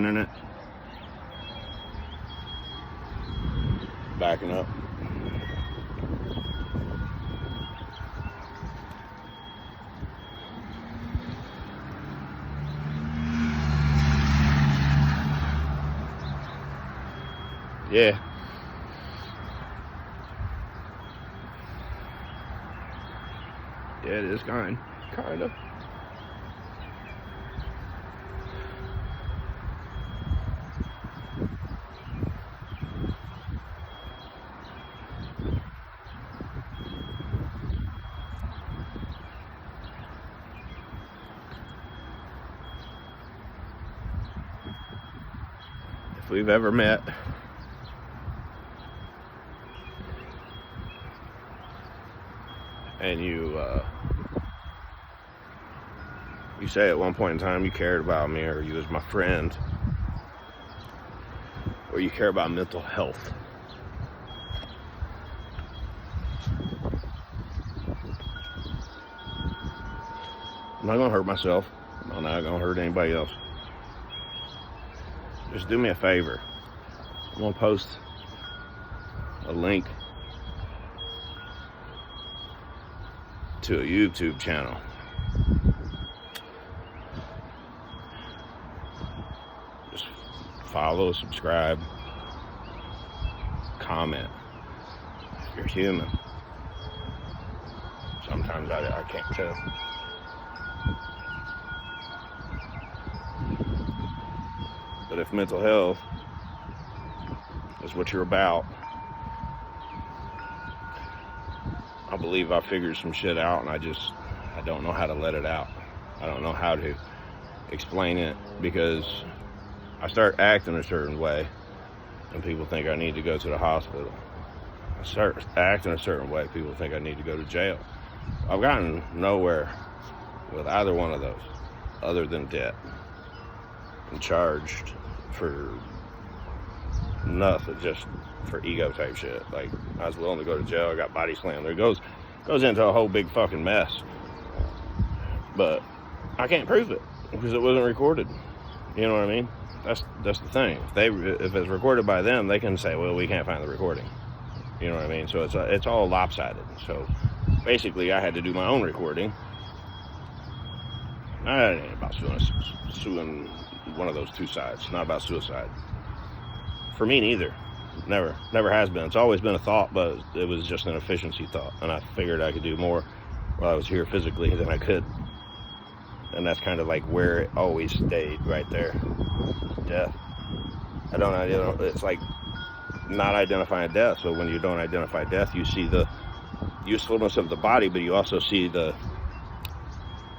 in it. Backing up. Yeah. Yeah, it is kind of. If we've ever met, and you say at one point in time you cared about me, or you was my friend, or you care about mental health, I'm not gonna hurt myself. I'm not gonna hurt anybody else. Just do me a favor. I'm gonna post a link to a YouTube channel. Just follow, subscribe, comment. If you're human. Sometimes I can't tell. But if mental health is what you're about, I believe I figured some shit out, and I don't know how to let it out. I don't know how to explain it, because I start acting a certain way and people think I need to go to the hospital. I start acting a certain way, people think I need to go to jail. I've gotten nowhere with either one of those other than debt. And charged for nothing, just for ego type shit. Like, I was willing to go to jail, I got body slammed. There goes into a whole big fucking mess. But I can't prove it because it wasn't recorded. You know what I mean? That's the thing. If it's recorded by them, they can say, well, we can't find the recording. You know what I mean? So it's all lopsided. So basically I had to do my own recording. It ain't about suing one of those two sides. It's not about suicide. For me, neither. Never has been. It's always been a thought, but it was just an efficiency thought. And I figured I could do more while I was here physically than I could. And that's kind of like where it always stayed, right there. Death. It's like not identifying death. So when you don't identify death, you see the usefulness of the body, but you also see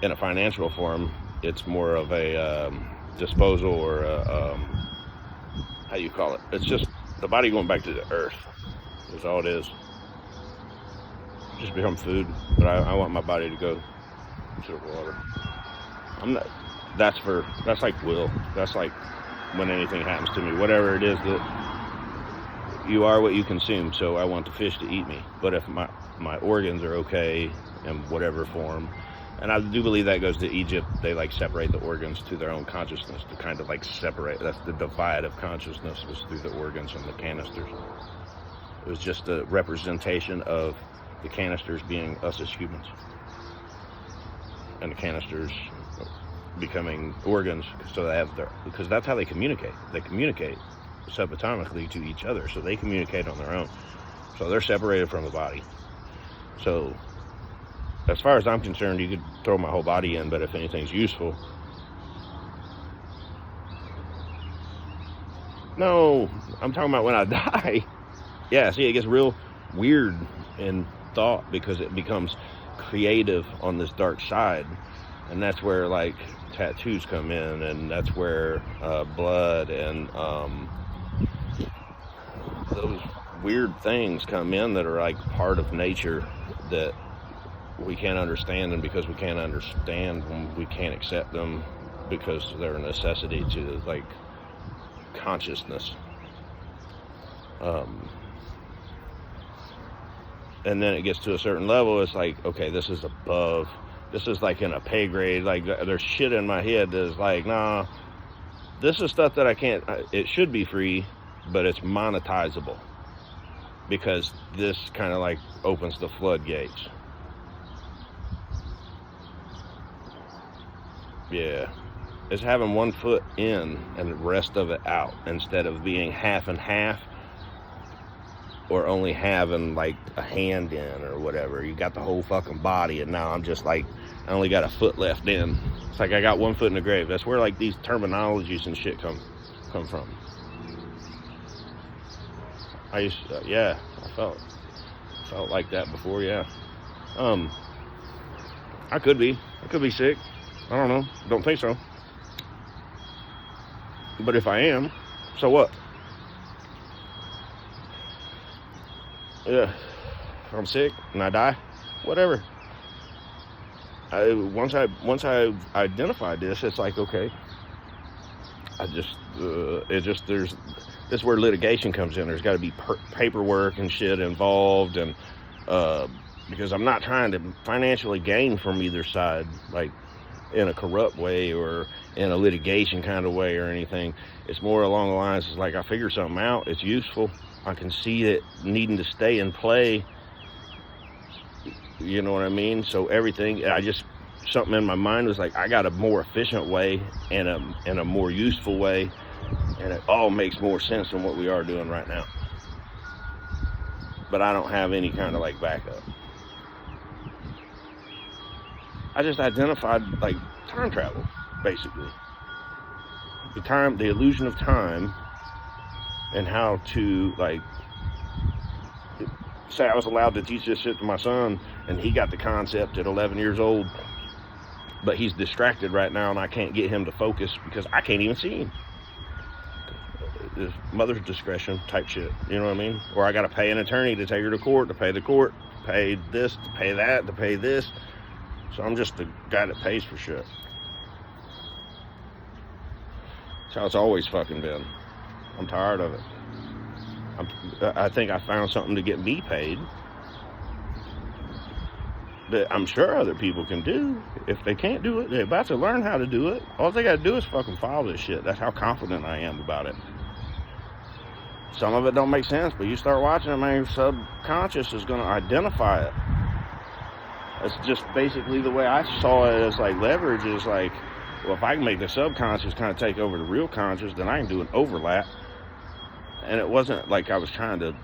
in a financial form, it's more of a disposal, or how you call it. It's just the body going back to the earth is all it is. Just become food. But I want my body to go to the water. That's like will. That's like when anything happens to me, whatever it is, that you are what you consume. So I want the fish to eat me. But if my organs are okay in whatever form, and I do believe that goes to Egypt, they like separate the organs to their own consciousness, to kind of like separate. That's the divide of consciousness, was through the organs and the canisters. It was just a representation of the canisters being us as humans, and the canisters becoming organs, so they have because that's how they communicate. They communicate subatomically to each other, so they communicate on their own. So they're separated from the body. So as far as I'm concerned, you could throw my whole body in, but if anything's useful, no, I'm talking about when I die. Yeah, see, it gets real weird in thought, because it becomes creative on this dark side, and that's where like tattoos come in, and that's where blood and those weird things come in that are like part of nature that we can't understand, and because we can't understand them, we can't accept them, because they're a necessity to like consciousness. And then it gets to a certain level, it's like, okay, this is above, this is like in a pay grade, like there's shit in my head that's like, nah, This is stuff that I can't, it should be free, but it's monetizable, because this kind of like opens the floodgates. Yeah, it's having one foot in and the rest of it out, instead of being half and half, or only having like a hand in or whatever. You got the whole fucking body, and now I'm just like, I only got a foot left in. It's like I got one foot in the grave. That's where like these terminologies and shit come from. I used to, yeah, I felt like that before. Yeah. I could be sick. I don't know. Don't think so. But if I am, so what? Yeah. If I'm sick and I die, whatever. Once I identified this, it's like, okay. This is where litigation comes in. There's got to be paperwork and shit involved, and because I'm not trying to financially gain from either side, like in a corrupt way or in a litigation kind of way or anything. It's more along the lines, it's like I figure something out, it's useful, I can see it needing to stay in play, you know what I mean? So everything, something in my mind was like, I got a more efficient way and a more useful way, and it all makes more sense than what we are doing right now. But I don't have any kind of like backup. I just identified like time travel, basically. The illusion of time, and how to like, say I was allowed to teach this shit to my son, and he got the concept at 11 years old, but he's distracted right now, and I can't get him to focus because I can't even see him. It's mother's discretion type shit, you know what I mean? Or I got to pay an attorney to take her to court, to pay the court, pay this, to pay that, to pay this. So I'm just the guy that pays for shit. That's how it's always fucking been. I'm tired of it. I think I found something to get me paid that I'm sure other people can do. If they can't do it, they're about to learn how to do it. All they gotta do is fucking follow this shit. That's how confident I am about it. Some of it don't make sense, but you start watching it, man, your subconscious is gonna identify it. That's just basically the way I saw it, as like leverage is like, well, if I can make the subconscious kind of take over the real conscious, then I can do an overlap. And it wasn't like I was trying to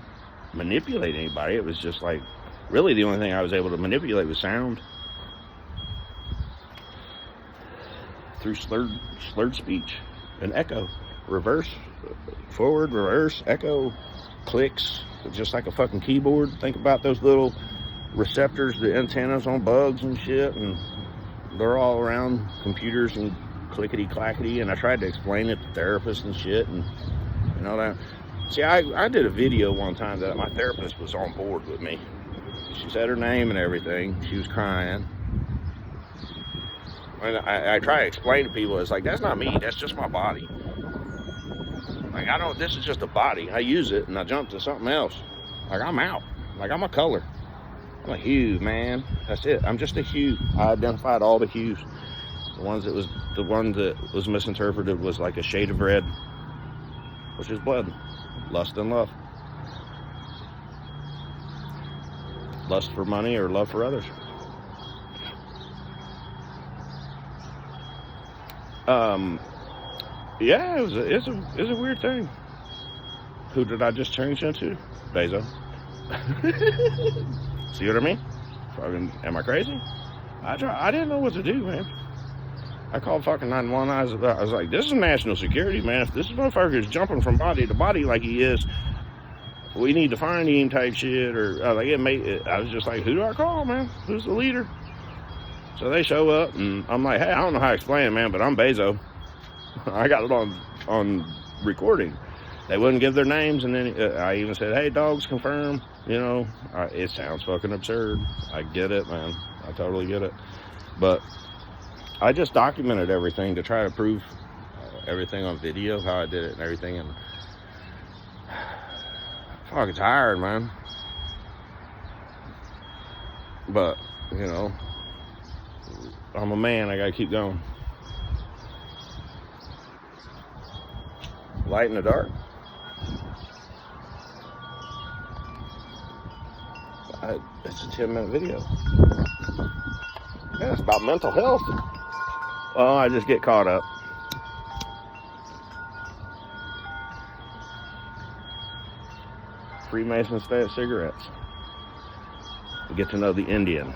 manipulate anybody. It was just like, really the only thing I was able to manipulate was sound. Through slurred speech and echo. Reverse, forward, reverse, echo, clicks, just like a fucking keyboard. Think about those little receptors, the antennas on bugs and shit, and they're all around computers and clickety clackety. And I tried to explain it to therapists and shit, and you know that. See, I did a video one time that my therapist was on board with me. She said her name and everything. She was crying. And I try to explain to people, it's like, that's not me, that's just my body. Like, this is just a body. I use it and I jump to something else. Like, I'm out. Like, I'm a color. I'm a hue, man. That's it. I'm just a hue. I identified all the hues. The one that was misinterpreted was like a shade of red, which is blood. Lust and love. Lust for money or love for others. Yeah, it's a weird thing. Who did I just change into? Bezos. See what I mean? Fucking, am I crazy? I didn't know what to do, man. I called fucking 911. I was like, this is national security, man. If this motherfucker is jumping from body to body like he is, we need to find him type shit. Or I was just like, who do I call, man? Who's the leader? So they show up, and I'm like, hey, I don't know how to explain it, man, but I'm Bezos. I got it on recording. They wouldn't give their names, and then I even said, hey, dogs, confirm. You know, it sounds fucking absurd. I get it, man. I totally get it. But I just documented everything to try to prove everything on video, how I did it and everything. And I'm fucking tired, man. But, you know, I'm a man. I gotta keep going. Light in the dark? It's a 10-minute video. Yeah, it's about mental health. Oh, I just get caught up. Freemasons stay at cigarettes. We get to know the Indian.